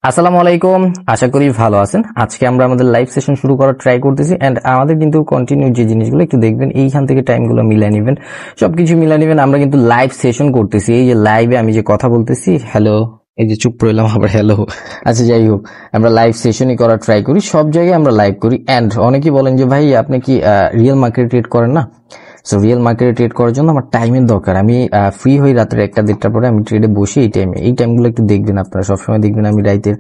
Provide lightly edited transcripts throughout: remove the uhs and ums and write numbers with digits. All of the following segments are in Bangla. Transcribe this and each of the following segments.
আসসালামু আলাইকুম। আশা করি ভালো আছেন। আজকে আমরা আমাদের লাইভ সেশন শুরু করার ট্রাই করতেছি এন্ড আমাদের কিন্তু কন্টিনিউ যে জিনিসগুলো একটু দেখবেন, এইখান থেকে টাইমগুলো মিলিয়ে নেবেন, সবকিছু মিলিয়ে নেবেন। আমরা কিন্তু লাইভ সেশন করতেছি। এই যে লাইভে আমি যে কথা বলতেছি, হ্যালো, এই যে চুপ রইলাম আবার হ্যালো। আচ্ছা, যাই হোক, আমরা লাইভ সেশনই করার ট্রাই করি, সব জায়গায় আমরা লাইভ করি। এন্ড অনেকেই বলেন যে ভাই আপনি কি রিয়েল মার্কেট ট্রেড করেন না? সো রিয়েল মার্কেটে ট্রেড করার জন্য আমার টাইমের দরকার। আমি ফ্রি হই রাতের 1টা-1:30টার পরে, আমি ট্রেডে বসি এই টাইমগুলো একটু দেখবেন আপনারা। সবসময় দেখবেন আমি রাতের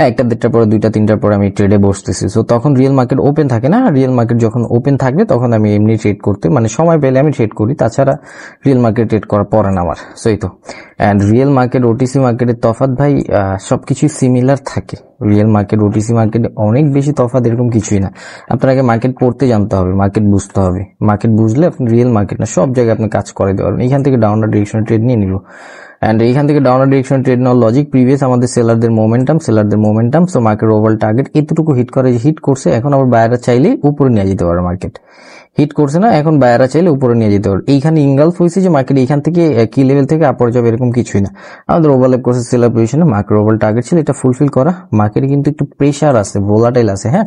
1টা-1:30টার পরে, 2টা-3টার পরে আমি ট্রেডে বসতেছি। সো তখন রিয়েল মার্কেট ওপেন থাকে না। রিয়েল মার্কেট যখন ওপেন থাকবে তখন আমি এমনি ট্রেড করতে, মানে সময় পেলে আমি ট্রেড করি। তাছাড়া রিয়েল মার্কেট ট্রেড করা পড়ে না আমার। সো এই তো। অ্যান্ড রিয়েল মার্কেট ওটিসি মার্কেটের তফাৎ ভাই সবকিছু সিমিলার থাকে। রিয়েল মার্কেট ওটিসি মার্কেটে অনেক বেশি তফাৎ এরকম কিছুই না। আপনাকে মার্কেট পড়তে জানতে হবে, মার্কেট বুঝতে হবে। মার্কেট বুঝলে আপনি রিয়েল মার্কেট না সব জায়গায় আপনি কাজ করে দেওয়ার। এইখান থেকে ডাউনওয়ার্ড ডিরেকশন ট্রেড নিয়ে নিব। এন্ড এইখান থেকে ডাউনওয়ার্ড ডিরেকশন ট্রেড নেওয়ার লজিক, প্রিভিয়াস আমাদের সেলারদের momentum, so market overall target এতটুকু হিট করে, হিট করছে। এখন আবার বায়াররা চাইলে উপরে নিয়ে যেতে পারে। মার্কেট হিট করছে না, এখন বায়াররা চাইলে উপরে নিয়ে যেতে পারে। এইখানে ইনগালফ হয়েছে যে মার্কেট এইখান থেকে কি লেভেল থেকে আপর যাবে এরকম কিছুই না। আমাদের ওভারল্যাপ করছে সেলার পজিশনে, মার্কেট ওভারঅল টার্গেট ছিল, এটা ফুলফিল করা। মার্কেটে কিন্তু একটু প্রেশার আছে, ভোলাটাইল আছে। হ্যাঁ,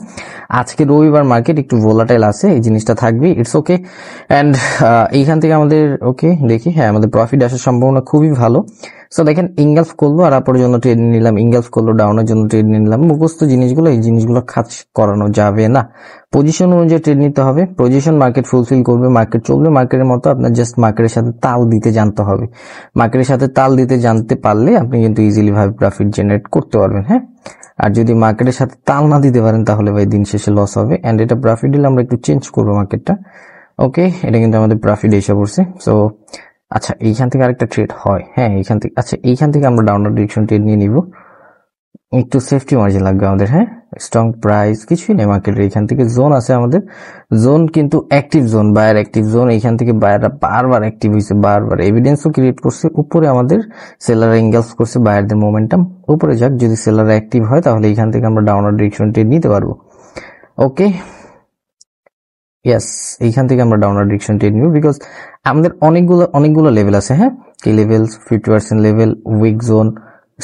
আজকে রবিবার মার্কেট একটু ভোলাটাইল আছে, এই জিনিসটা থাকবে, ইটস ওকে। এন্ড এইখান থেকে আমাদের ওকে দেখি, হ্যাঁ আমাদের প্রফিট আসার সম্ভাবনা খুবই ভালো। সো দেখেন, ইনগালফ করলো আর আপরের জন্য ট্রেড নিলাম, ইনগালফ করলো ডাউনের জন্য ট্রেড নিলাম। মুখস্থ জিনিসগুলো, এই জিনিসগুলো কাজ করানো যাবে না। পজিশন অনুযায়ী ট্রেড নিতে হবে। পজিশন মার্কেট ফুলফিল করবে, মার্কেট চলবে মার্কেটের মতো, আপনার জাস্ট মার্কেটের সাথে তাল দিতে জানতে হবে। মার্কেটের সাথে তাল দিতে জানতে পারলে আপনি কিন্তু ইজিলি ভাবে প্রফিট জেনারেট করতে পারবেন। হ্যাঁ, আর যদি মার্কেটের সাথে তাল না দিতে পারেন তাহলে ভাই দিন শেষে লস হবে। এন্ড এটা প্রফিট দিলে আমরা একটু চেঞ্জ করবো মার্কেটটা। ওকে, এটা কিন্তু আমাদের প্রফিট এসে পড়ছে। সো আচ্ছা, এইখান থেকে আরেকটা ট্রেড হয়। হ্যাঁ, এইখান থেকে, আচ্ছা এইখান থেকে আমরা ডাউনওয়ার্ড ডিরেকশন ট্রেড নিয়ে নিব। একটু সেফটি মার্জিন লাগবে আমাদের। হ্যাঁ, স্ট্রং প্রাইস কিছুই নেই মার্কেটের। এখান থেকে জোন আছে আমাদের, জোন কিন্তু active zone, buyer active zone. এইখান থেকে বায়াররা বারবার অ্যাক্টিভ হয়েছে, বারবার এভিডেন্সও ক্রিয়েট করছে। উপরে আমাদের সেলার এঙ্গেলস করছে, বায়ারদের মোমেন্টাম উপরে যাক। যদি সেলার অ্যাক্টিভ হয় তাহলে এইখান থেকে আমরা ডাউনওয়ার্ড ডিরেকশন ট্রেড নিতে পারবো। ওকে, ইয়েস, এইখান থেকে আমরা ডাউনওয়ার্ড ডিরেকশন ট্রেড নিব, বিকজ আমাদের অনেকগুলো লেভেল আছে। হ্যাঁ, কি level? 50% level, week zone,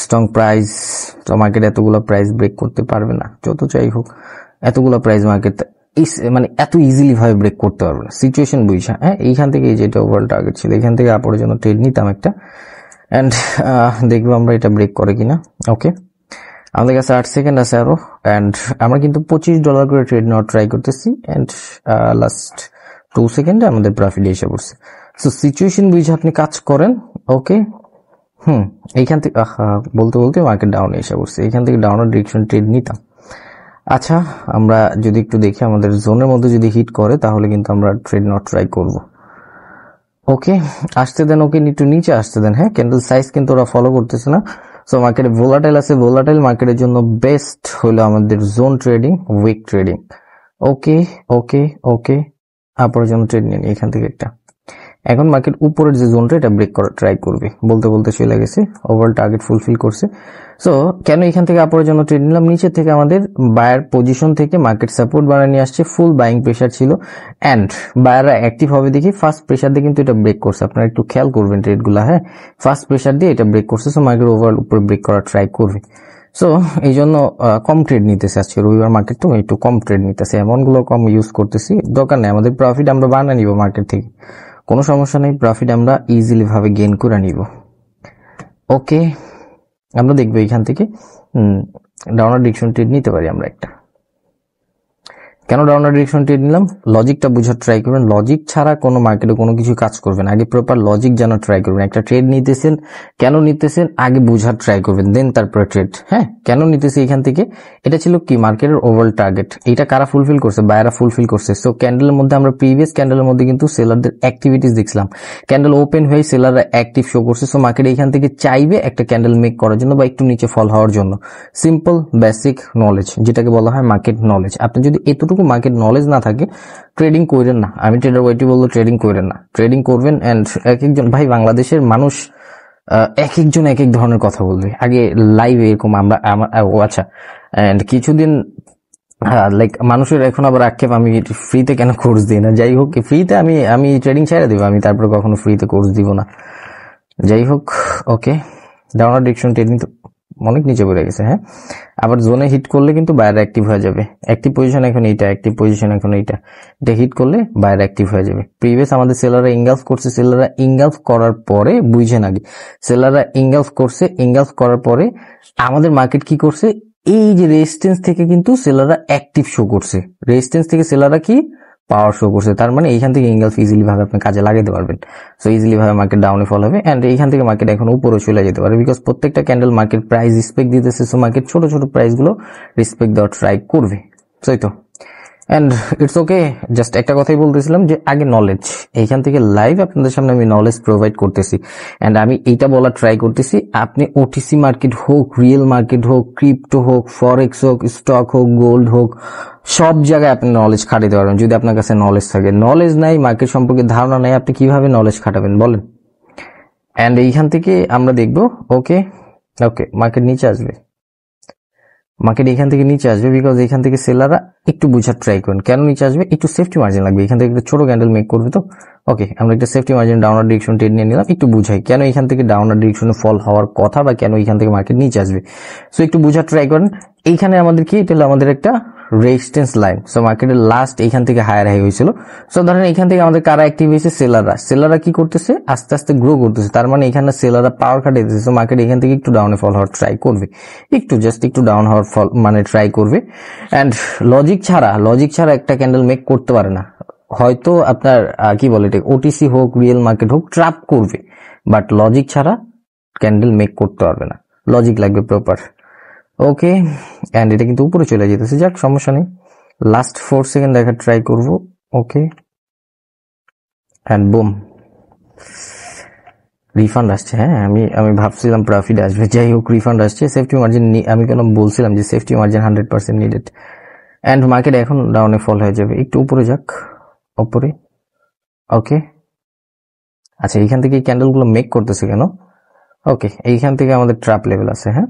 strong price. তো মার্কেট এতগুলো প্রাইস ব্রেক করতে পারবে না, যত চাই হোক। এতগুলো প্রাইস মার্কেট মানে এত ইজিলি ভাবে ব্রেক করতে পারবে না, সিচুয়েশন বুঝা। হ্যাঁ, এইখান থেকে এই যেটা ওভারঅল টার্গেট ছিল, এখান থেকে আপরের জন্য ট্রেড নিতাম একটা। এন্ড দেখবো আমরা এটা ব্রেক করে কিনা। ওকে, আমাদের কাছে 8 সেকেন্ড আছে আরো। এন্ড আমরা কিন্তু $25 করে ট্রেড নেওয়ার ট্রাই করতেছি। এন্ড লাস্ট 2 সেকেন্ডে আমাদের প্রফিট এসে পড়ছে। সো সিচুয়েশন বুঝে আপনি কাজ করেন। ওকে, এইখান থেকে বলতে বলতে মার্কেট ডাউনে এসে পড়ছে। এইখান থেকে ডাউনের ডিরেকশন ট্রেড নিতাম। আচ্ছা, আমরা যদি একটু দেখি আমাদের জোনের মধ্যে যদি হিট করে তাহলে কিন্তু আমরা ট্রেড নেওয়ার ট্রাই করব। ওকে, আসতে দেন, ওকে একটু নিচে আসতে দেন। হ্যাঁ, ক্যান্ডেল সাইজ কিন্তু ওরা ফলো করতেছে না। সো মার্কেটে ভোলাটাইল আছে, ভোলাটাইল মার্কেটের জন্য বেস্ট হলো আমাদের জোন ট্রেডিং, উইক ট্রেডিং। ওকে ওকে ওকে, আপরের জন্য ট্রেড নিন এখান থেকে একটা। এখন মার্কেট উপরের যে জোনটা, এটা ব্রেক করার ট্রাই করবে। বলতে বলতে চলে গেছে, ওভারঅল টার্গেট ফুলফিল করছে। সো কেন এখান থেকে আপরের জন্য ট্রেড নিলাম? নিচে থেকে আমাদের বায়ার পজিশন থেকে মার্কেট সাপোর্ট বানিয়ে নিয়ে আসছে, ফুল বাইং প্রেসার ছিল। এন্ড বায়াররা অ্যাক্টিভ হবে দেখি ফার্স্ট প্রেসার দিয়ে কিন্তু এটা ব্রেক করছে। আপনারা একটু খেয়াল করবেন ট্রেডগুলো। হ্যাঁ, ফার্স্ট প্রেসার দিয়ে এটা ব্রেক করছে। সো মার্কেট ওভারঅল উপরে ব্রেক করার ট্রাই করবে। সো এই জন্য কম ট্রেড নিতেছে আজকে রবিবার মার্কেট, তো একটু কম ট্রেড নিতেছে, এমনগুলো কম ইউজ করতেছি। দরকার নেই, আমাদের প্রফিট আমরা বানিয়ে নিব মার্কেট থেকে, কোনো সমস্যা নেই। প্রফিট আমরা ইজিলি ভাবে গেইন করে নিব। ওকে, আমরা দেখবো এখান থেকে ডাউনার ডিরেকশন ট্রেড নিতে পারি আমরা একটা। কেন ডাউনার ডিরেকশন ট্রেড নিলাম? লজিকটা বুঝার ট্রাই করবেন। লজিক ছাড়া কোনো মার্কেটে কোনো কিছু কাজ করবেন, আগে প্রপার লজিক জানার ট্রাই করবেন। একটা ট্রেড নিতেছেন, কেন নিতেছেন আগে বুঝার ট্রাই করবেন, দেন তারপরে ট্রেড। হ্যাঁ, কেন নিতেছি এখান থেকে? এটা ছিল কি মার্কেটের ওভারঅল টার্গেট, এটা কারা ফুলফিল করছে? বায়াররা ফুলফিল করছে। সো ক্যান্ডেলের মধ্যে আমরা প্রিভিয়াস ক্যান্ডেলের মধ্যে কিন্তু সেলারদের অ্যাক্টিভিটিস দেখছিলাম। ক্যান্ডেল ওপেন হয়ে সেলাররা অ্যাক্টিভ শো করছে। সো মার্কেট এখান থেকে চাইবে একটা ক্যান্ডেল মেক করার জন্য বা একটু নিচে ফল হওয়ার জন্য। সিম্পল বেসিক নলেজ, যেটাকে বলা হয় মার্কেট নলেজ। আপনি যদি এতটুকু মার্কেট নলেজ না থাকে, ট্রেডিং করেন না। আমি ট্রেডার ওয়াইটি বলবো ট্রেডিং করেন না, ট্রেডিং করবেন। এন্ড এক একজন ভাই, বাংলাদেশের মানুষ এক একজন এক এক ধরনের কথা বলবে। আগে লাইভে এরকম ও আচ্ছা, এন্ড কিছুদিন লাইক মানুষের এখন আবার আক্ষেপ আমি ফ্রিতে কেন কোর্স দিই না। যাই হোক, ফ্রিতে আমি ট্রেডিং ছেড়ে দিব, আমি তারপরে কখনো ফ্রিতে কোর্স দিব না। যাই হোক, ওকে, ডাউনার ডিরেকশন ট্রেডিং তো অনেক নিচে পড়ে গেছে। হ্যাঁ, আবার জোনে হিট করলে কিন্তু বায়ার অ্যাক্টিভ হয়ে যাবে। অ্যাক্টিভ পজিশন এখন এইটা, অ্যাক্টিভ পজিশন এখন এইটা, এটা হিট করলে বায়ার অ্যাক্টিভ হয়ে যাবে। প্রিভিয়াস আমাদের সেলাররা ইনগালফ করছে, সেলাররা ইনগালফ করার পরে বুঝেন আগে, সেলাররা ইনগালফ করছে, ইনগালফ করার পরে আমাদের মার্কেট কি করছে, এই যে রেজিস্ট্যান্স থেকে কিন্তু সেলাররা অ্যাক্টিভ শো করছে, রেজিস্ট্যান্স থেকে সেলাররা কি পাওয়ার শো করছে। তার মানে এইখান থেকে ইনগালফ ইজিলি ভাবে আপনি কাজে লাগাতে পারবেন। সো ইজিলি ভাবে মার্কেট ডাউনে ফল হবে এন্ড এইখান থেকে মার্কেট এখন উপরে চলে যেতে পারে, বিকজ প্রত্যেকটা ক্যান্ডেল মার্কেট প্রাইস রেসপেক্ট দিতেছে। সো মার্কেট ছোট ছোট প্রাইস গুলো রেসপেক্ট দেওয়ার ট্রাই করবে। তাই তো, এন্ড ইটস ওকে। জাস্ট একটা কথাই বলতেছিলাম যে আগে নলেজ, এইখান থেকে লাইভ আপনাদের সামনে আমি নলেজ প্রোভাইড করতেছি এন্ড আমি এইটা বলার ট্রাই করতেছি, আপনি ওটিসি মার্কেট হোক, রিয়েল মার্কেট হোক, ক্রিপ্টো হোক, ফরেক্স হোক, স্টক হোক, গোল্ড হোক, সব জায়গায় আপনি নলেজ খাটাতে পারবেন যদি আপনার কাছে নলেজ থাকে। নলেজ নাই, মার্কেট সম্পর্কে ধারণা নাই, আপনি কিভাবে নলেজ খাটাবেন বলেন? এন্ড এইখান থেকে আমরা দেখবো ওকে ওকে মার্কেট নিচে আসবে, মার্কেট এখান থেকে নিচে আসবে, বিকজ এখান থেকে সেলাররা একটু বুঝার ট্রাই করেন কেন নিচে আসবে, একটু সেফটি মার্জিন লাগবে। এখান থেকে একটা ছোট ক্যান্ডেল মেক করবে, তো ওকে আমরা একটা সেফটি মার্জিন ডাউনার ডিরেকশন ট্রেড নিয়ে নিলাম, একটু বুঝাই কেন এখান থেকে ডাউনার ডিরেকশনে ফল হওয়ার কথা বা কেন এখান থেকে মার্কেট নিচে আসবে। সো একটু বুঝার ট্রাই করেন। এইখানে আমাদের কি, এটা হলো আমাদের একটা রেজিস্ট্যান্স লাইন। সো মার্কেটের লাস্ট এইখান থেকে হায়ার হাই হয়েছিল। সো ধরেন এইখান থেকে আমাদের কারা অ্যাক্টিভ হয়েছে, সেলাররা। সেলাররা কি করতেছে, আস্তে আস্তে গ্রো করতেছে, তার মানে এখানে সেলাররা পাওয়ার খাটাইতেছে। সো মার্কেট এখান থেকে একটু ডাউনে ফল হওয়ার ট্রাই করবে, একটু জাস্ট একটু ডাউন হওয়ার ফল মানে ট্রাই করবে। এন্ড লজিক ছাড়া একটা ক্যান্ডেল মেক করতে পারে না। হয়তো আপনার কি বলে এটা, ওটিসি হোক, রিয়েল মার্কেট হোক, ট্র্যাপ করবে, বাট লজিক ছাড়া ক্যান্ডেল মেক করতে পারবে না, লজিক লাগবে প্রপার। ওকে, এন্ড এটা কিন্তু উপরে চলে যেতেছে, যাক সমস্যা নেই। লাস্ট 4 সেকেন্ড দেখার ট্রাই করব। ওকে, এন্ড বুম, রিফান্ড আসছে। হ্যাঁ, আমি ভাবছিলাম প্রফিট আসবে, যাই হোক রিফান্ড আসছে। সেফটি মার্জিন আমি কেন বলছিলাম যে safety margin 100% needed. And market এখন ডাউনে ফল হয়ে যাবে, একটু উপরে যাক, উপরে। ওকে, আচ্ছা এইখান থেকে এই ক্যান্ডেল গুলো মেক করতেছে কেন? ওকে, এইখান থেকে আমাদের ট্র্যাপ লেভেল আছে। হ্যাঁ,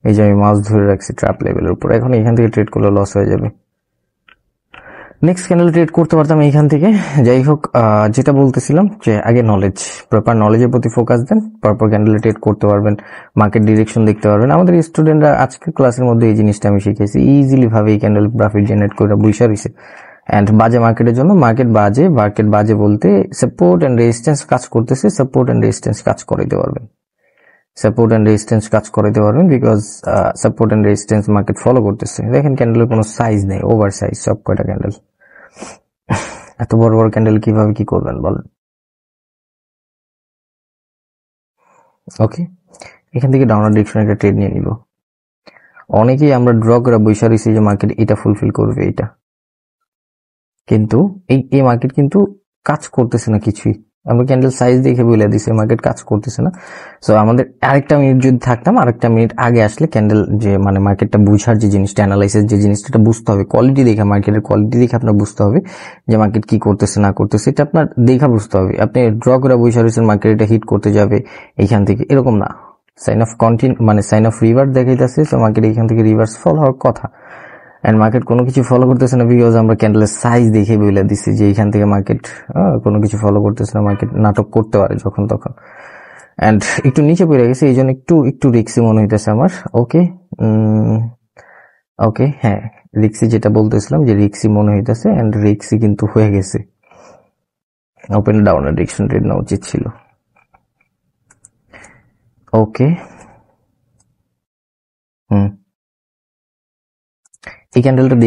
এই যে আমি মাউস ধরে রাখছি ট্র্যাপ লেভেলের উপর, এখন এইখান থেকে ট্রেড করলে লস হয়ে যাবে। নেক্সট ক্যান্ডেল ট্রেড করতে পারতাম এইখান থেকে। যাই হোক, যেটা বলতেছিলাম যে আগে নলেজ, প্রপার নলেজের প্রতি ফোকাস দেন, প্রপার ক্যান্ডেল ট্রেড করতে পারবেন, মার্কেট ডিরেকশন দেখতে পারবেন। আমাদের স্টুডেন্টরা আজকের ক্লাসের মধ্যে এই জিনিসটা আমি শিখেছি, ইজিলি ভাবে এই ক্যান্ডেল প্রফিট জেনারেট করে বইসা রয়েছে। এন্ড বাজে মার্কেটের জন্য, মার্কেট বাজে বলতে সাপোর্ট এন্ড রেজিস্ট্যান্স কাজ করতেছে, সাপোর্ট এন্ড রেজিস্ট্যান্স কাজ করাইতে পারবেন, সাপোর্ট এন্ড রেজিস্ট্যান্স কাজ করাইতে পারবেন, because support and resistance market follow করতেছে। দেখেন ক্যান্ডেলের কোনো সাইজ নেই, ওভার সাইজ সব কয়টা ক্যান্ডেল। এত বড় বড় ক্যান্ডেল কিভাবে কি করবেন বলেন? ওকে, এখান থেকে ডাউনার ডিরেকশনে একটা ট্রেড নিয়ে নিব। অনেকেই আমরা ড্র করে বসে রয়েছি যে মার্কেট এটা ফুলফিল করবে, এটা কিন্তু এই মার্কেট কিন্তু কাজ করতেছে না কিছুই। আমরা ক্যান্ডেল সাইজ দেখে বলে দিছি মার্কেট কাজ করতেছে না। সো আমাদের আরেকটা মিনিট যদি থাকতাম, আরেকটা মিনিট আগে আসলে ক্যান্ডেল যে মানে মার্কেটটা বুঝার যে জিনিসটা, অ্যানালাইসিস যে জিনিসটা বুঝতে হবে, কোয়ালিটি দেখে, মার্কেটের কোয়ালিটি দেখে আপনার বুঝতে হবে যে মার্কেট কি করতেছে না করতেছে, এটা আপনার দেখা বুঝতে হবে। আপনি ড্র করে বসে রয়েছেন মার্কেট এটা হিট করতে যাবে এইখান থেকে, এরকম না। সাইন অফ কন্টিনিউ মানে সাইন অফ রিভার্স দেখাইতেছে, তো মার্কেট এইখান থেকে রিভার্স ফল হওয়ার কথা। এন্ড মার্কেট কোনো কিছু ফলো করতেছে না, বিকজ আমরা ক্যান্ডেলের সাইজ দেখে বলে দিচ্ছি যে এইখান থেকে মার্কেট কোনো কিছু ফলো করতেছে না, মার্কেট নাটক করতে পারে যখন তখন। এন্ড একটু নিচে পড়ে গেছে, এই জন্য একটু রিক্সি মনে হইতেছে আমার। ওকে ওকে, হ্যাঁ রিক্সি যেটা বলতেছিলাম যে রিক্সি মনে হইতেছে, এন্ড রিক্সি কিন্তু হয়ে গেছে। ওপেন ডাউনের ডিরেকশন ট্রেড নেওয়া উচিত ছিল। ওকে, এই ক্যান্ডেলটা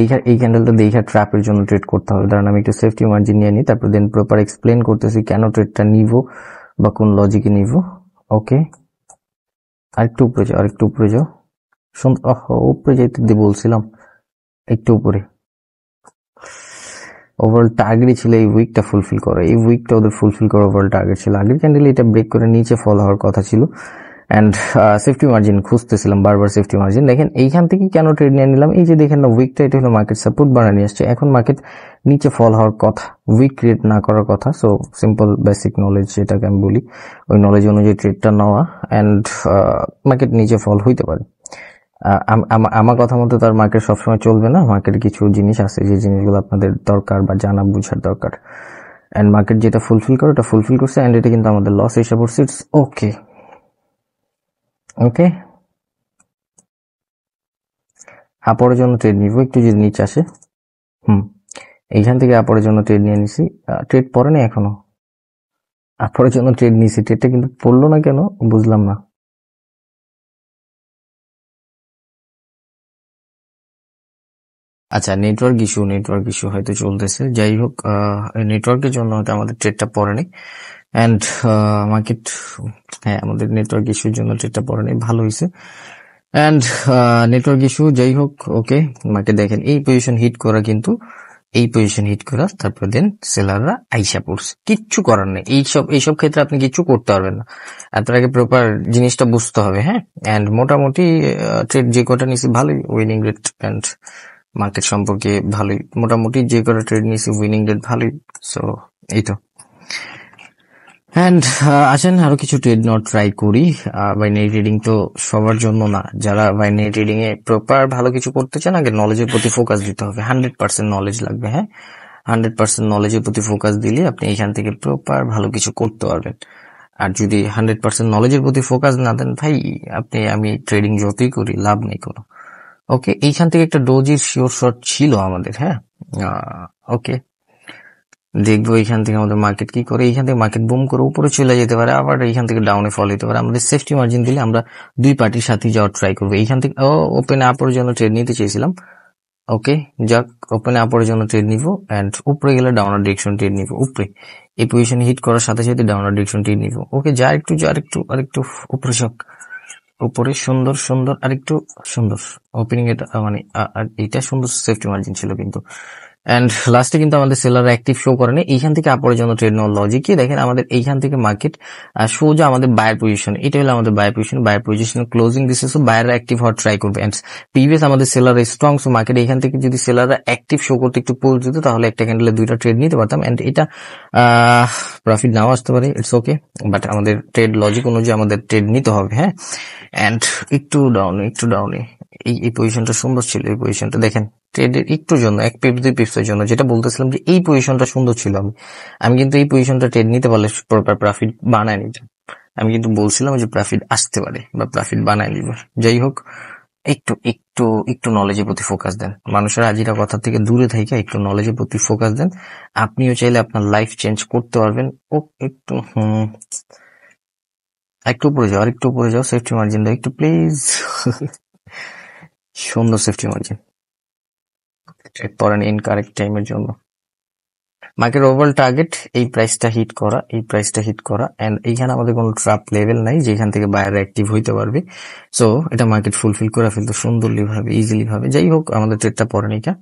দেখা ট্র্যাপের জন্য ট্রেড করতে হবে। কারণ আমি একটু সেফটি মার্জিন নিয়ে নিই, তারপর দেন প্রপার এক্সপ্লেন করতেছি কেন ট্রেডটা নিব বা কোন লজিকে নিব। ওকে, আরেকটু উপরে যাও, উপরে যাইতে বলছিলাম, একটু উপরে। ওভারঅল টার্গেট ছিল এই উইকটা ফুলফিল করা, এই উইকটা ওদের ফুলফিল করা ওভারঅল টার্গেট ছিল। আগের ক্যান্ডেল এটা ব্রেক করে নিচে ফল হওয়ার কথা ছিল। এন্ড সেফটি মার্জিন খুঁজতেছিলাম বারবার, সেফটি মার্জিন। দেখেন এইখান থেকে কেন ট্রেড নিয়ে নিলাম, এই যে দেখেন না উইকটা, এটা হলো মার্কেট সাপোর্ট বানিয়ে নিয়ে আসছে, এখন মার্কেট নিচে ফল হওয়ার কথা, উইক ক্রিয়েট না করার কথা। সো সিম্পল বেসিক নলেজ যেটাকে আমি বলি, ওই নলেজ অনুযায়ী ট্রেডটা নেওয়া, এন্ড মার্কেট নিচে ফল হইতে পারে। আমার কথা মতো তার মার্কেট সবসময় চলবে না, মার্কেটে কিছু জিনিস আছে যে জিনিসগুলো আপনাদের দরকার বা জানা বুঝার দরকার। এন্ড মার্কেট যেটা ফুলফিল করে ওটা ফুলফিল করছে, এন্ড এটা কিন্তু আমাদের লস হিসাবে পড়ছে। It's okay. ওকে, আপরের জন্য ট্রেড নিব, একটু যদি নিচে আসে, এইখান থেকে আপরের জন্য ট্রেড নিয়ে নিছি। ট্রেড পরে না এখনো, আপরের জন্য ট্রেড নিছি, ট্রেডটা কিন্তু পড়লো না কেন বুঝলাম না। আচ্ছা, নেটওয়ার্ক ইস্যু হয়তো চলতেছে। যাই হোক, নেটওয়ার্কের জন্য হয়তো আমাদের ট্রেডটা পড়েনি। অ্যান্ড মার্কেট, হ্যাঁ, আমাদের নেটওয়ার্ক ইস্যুর জন্য ট্রেডটা পড়েনি, ভালো হয়েছে। অ্যান্ড নেটওয়ার্ক ইস্যু যাই হোক, ওকে। মার্কেট দেখেন এই পজিশন হিট করা, কিন্তু এই পজিশন হিট করা, তারপর দেন সেলাররা আইসা পড়ছে, কিচ্ছু করার নেই। এইসব ক্ষেত্রে আপনি কিচ্ছু করতে পারবেন না, তার আগে প্রপার জিনিসটা বুঝতে হবে। হ্যাঁ, অ্যান্ড মোটামুটি ট্রেড যে কটা নিয়েছি ভালোই, উইনিং রেট অ্যান্ড মার্কেট সম্পর্কে ভালোই, মোটামুটি যে কটা ট্রেড নিয়েছি উইনিং রেট ভালোই। সো এই তো। অ্যান্ড আসেন আরো কিছু ট্রেড নোট ট্রাই করি। বাইনারি ট্রেডিং তো সবার জন্য না, যারা বাইনারি ট্রেডিং এ প্রপার ভালো কিছু করতে চান আগে নলেজের প্রতি ফোকাস দিতে হবে। 100% নলেজ লাগবে। হ্যাঁ, 100% নলেজের প্রতি ফোকাস দিলে আপনি এখান থেকে প্রপার ভালো কিছু করতে পারবেন। আর যদি 100% নলেজের প্রতি ফোকাস না দেন ভাই, আমি ট্রেডিং যতই করি লাভ নেই কোনো। ওকে, এইখান থেকে একটা ডোজির শিওর শর্ট ছিল আমাদের। হ্যাঁ, ওকে, দেখবো এইখান থেকে আমাদের মার্কেট কি করে। এইখান থেকে মার্কেট বুম করে উপরে চলে যেতে পারে, আবার এইখান থেকে ডাউনে ফল হতে পারে। আমাদের সেফটি মার্জিন দিলে আমরা দুই পার্টির সাথে যাওয়ার ট্রাই করবো। এইখান থেকে ওপেন আপের জন্য ট্রেড নিতে চেয়েছিলাম। ওকে, যাক, ওপেন আপের জন্য ট্রেড নিব, অ্যান্ড উপরে গেলে ডাউনার ডিরেকশন ট্রেড নিব। উপরে এই পজিশন হিট করার সাথে সাথে ডাউনার ডিরেকশন ট্রেড নিব। ওকে, আরেকটু উপরে শক, উপরে সুন্দর আরেকটু সুন্দর ওপেনিং, এটা মানে এটা সুন্দর সেফটি মার্জিন ছিল কিন্তু। অ্যান্ড লাস্টে কিন্তু আমাদের সেলার অ্যাক্টিভ শো করেনি। এইখান থেকে আপরের জন্য ট্রেড নেওয়ার লজিক কি দেখেন, আমাদের এইখান থেকে মার্কেট সোজা আমাদের বায়ার পজিশন, এটা হলো আমাদের বায়ার পজিশন ক্লোজিং দিচ্ছে। সো বায়ার অ্যাক্টিভ হওয়ার ট্রাই করবে। অ্যান্ড প্রিভিয়াস আমাদের সেলার স্ট্রং, সো মার্কেট এইখান থেকে যদি সেলাররা অ্যাক্টিভ শো করতে একটু পোজ দিত, তাহলে একটা ক্যান্ডেলে দুইটা ট্রেড নিতে পারতাম। অ্যান্ড এটা প্রফিট নাও আসতে পারে, ইটস ওকে, বাট আমাদের ট্রেড লজিক অনুযায়ী আমাদের ট্রেড নিতে হবে। হ্যাঁ, অ্যান্ড একটু ডাউনে এই পজিশনটা সুন্দর ছিল। এই পজিশনটা দেখেন ট্রেডের একটু জন্য, এক পিপ দুই পিপসের জন্য, যেটা বলতেছিলাম যে এই পজিশনটা সুন্দর ছিল। আমি কিন্তু এই পজিশনটা ট্রেড নিতে পারলে প্রপার প্রফিট বানায় নিতাম। আমি কিন্তু বলছিলাম যে প্রফিট আসতে পারে বা প্রফিট বানায় নিব। যাই হোক, একটু নলেজের প্রতি ফোকাস দেন। মানুষের আজিরা কথা থেকে দূরে থেকে একটু নলেজের প্রতি ফোকাস দেন, আপনিও চাইলে আপনার লাইফ চেঞ্জ করতে পারবেন। ও একটু উপরে যাও, সেফটি মার্জিন দাও একটু প্লিজ। সুন্দর সেফটি মার্জিন, পরেন ইনকারেক্ট টাইমের জন্য। মার্কেট ওভারঅল টার্গেট এই প্রাইসটা হিট করা, এন্ড এইখানে আমাদের কোনো ট্র্যাপ লেভেল নাই যেখান থেকে বায়ার অ্যাক্টিভ হইতে পারবে। সো এটা মার্কেট ফুলফিল করে ফেলতো সুন্দরলি ভাবে, ইজিলি ভাবে। যাই হোক, আমাদের ট্রেডটা পরে নিকা,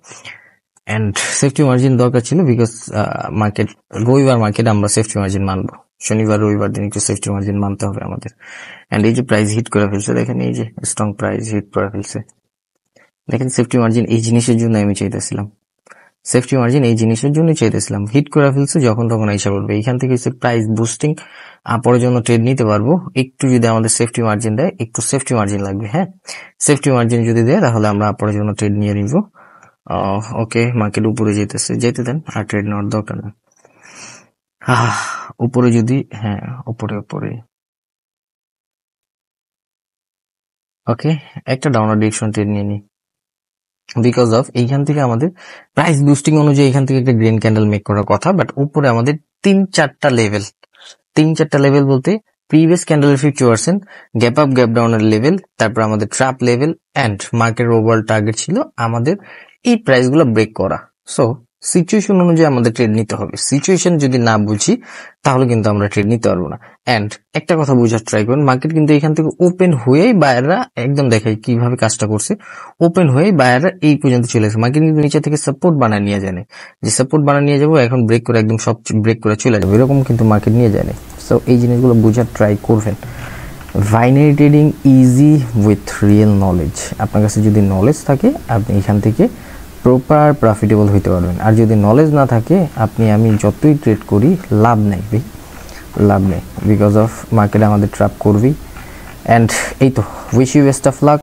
এন্ড সেফটি মার্জিন দরকার ছিল বিকজ রবিবার মার্কেট আমরা সেফটি মার্জিন মানবো। শনিবার রবিবার দিন একটু সেফটি মার্জিন মানতে হবে আমাদের। এন্ড এই যে প্রাইস হিট করে ফেলছে, দেখেন এই যে স্ট্রং প্রাইস হিট করে ফেলছে। দেখেন সেফটি মার্জিন এই জিনিসের জন্য আমি চাইতেছিলাম, হিট করে ফেলছে, যখন তখন আইসা পড়বে। এইখান থেকে প্রাইস বুস্টিং পরের জন্য ট্রেড নিতে পারবো। একটু যদি আমাদের সেফটি মার্জিন দেয়, একটু সেফটি মার্জিন লাগবে। হ্যাঁ, সেফটি মার্জিন যদি দেয় তাহলে আমরা পরের জন্য ট্রেড নিয়ে নিব। ওকে, মার্কেট উপরে যেতে দেন, আর ট্রেড নেওয়ার দরকার না। উপরে যদি, হ্যাঁ উপরে ওকে, একটা ডাউনার ডিরেকশন ট্রেড নিয়ে নিই। বিকজ অফ এইখান থেকে আমাদের প্রাইস বুস্টিং অনুযায়ী এখান থেকে একটা গ্রিন ক্যান্ডেল মেক করার কথা, বাট উপরে আমাদের তিন চারটা লেভেল বলতে প্রিভিয়াস ক্যান্ডেলের 50%, গ্যাপ আপ গ্যাপ ডাউনের লেভেল, তারপর আমাদের trap level, and market overall target ছিল আমাদের এই প্রাইস গুলো ব্রেক করা। সো সিচুয়েশন অনুযায়ী আমাদের ট্রেড নিতে হবে। সিচুয়েশন যদি না বুঝি তাহলে কিন্তু আমরা ট্রেড নিতে পারবো না। অ্যান্ড একটা কথা বোঝার ট্রাই করুন, মার্কেট কিন্তু এখান থেকে ওপেন হয়েই বায়াররা একদম দেখায় কিভাবে কাজটা করছে। ওপেন হয়েই বায়াররা এই পর্যন্ত চলে গেছে। মার্কেট কিন্তু নিচে থেকে সাপোর্ট বানায় নিয়ে যায়, যে সাপোর্ট বানায় নিয়ে যাবো, এখন ব্রেক করে একদম সব ব্রেক করে চলে যাবো, এরকম কিন্তু মার্কেট নিয়ে যায়। সো এই জিনিসগুলো বোঝার ট্রাই করবেন। Binary trading easy with real knowledge. আপনার কাছে যদি নলেজ থাকে, আপনি এখান থেকে প্রপার প্রফিটেবল হইতে পারবেন। আর যদি নলেজ না থাকে, আমি যতই ট্রেড করি লাভ নেই বিকজ অফ মার্কেট আমাদের ট্র্যাপ করবেই। অ্যান্ড এই তো, wish you best of lakh.